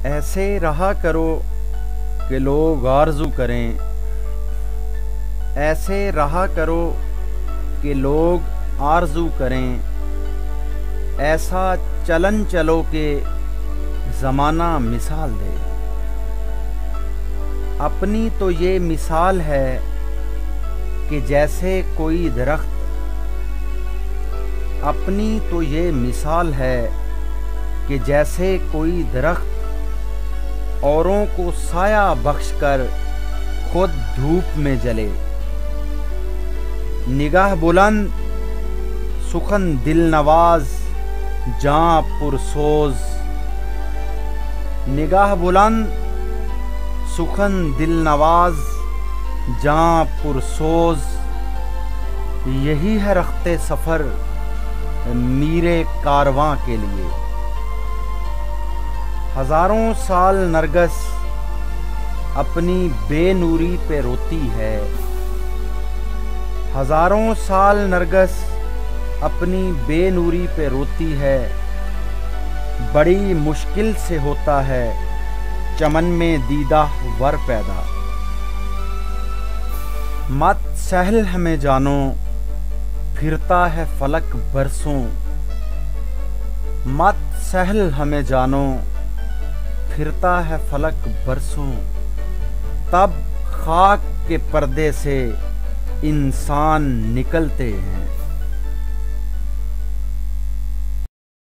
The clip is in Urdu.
ایسے رہا کرو کہ لوگ آرزو کریں، ایسے رہا کرو کہ لوگ آرزو کریں، ایسا چلن چلو کہ زمانہ مثال دے۔ اپنی تو یہ مثال ہے کہ جیسے کوئی درخت، اپنی تو یہ مثال ہے کہ جیسے کوئی درخت اوروں کو سایہ بخش کر خود دھوپ میں جلے۔ نگاہ بلند سخن دل نواز جاں پرسوز، نگاہ بلند سخن دل نواز جاں پرسوز، یہی ہے رخت سفر میرے کارواں کے لیے۔ ہزاروں سال نرگس اپنی بے نوری پہ روتی ہے، ہزاروں سال نرگس اپنی بے نوری پہ روتی ہے، بڑی مشکل سے ہوتا ہے چمن میں دیدہ ور پیدا۔ مت سہل ہمیں جانو پھرتا ہے فلک برسوں، مت سہل ہمیں جانو پھرتا ہے فلک برسوں، تب خاک کے پردے سے انسان نکلتے ہیں۔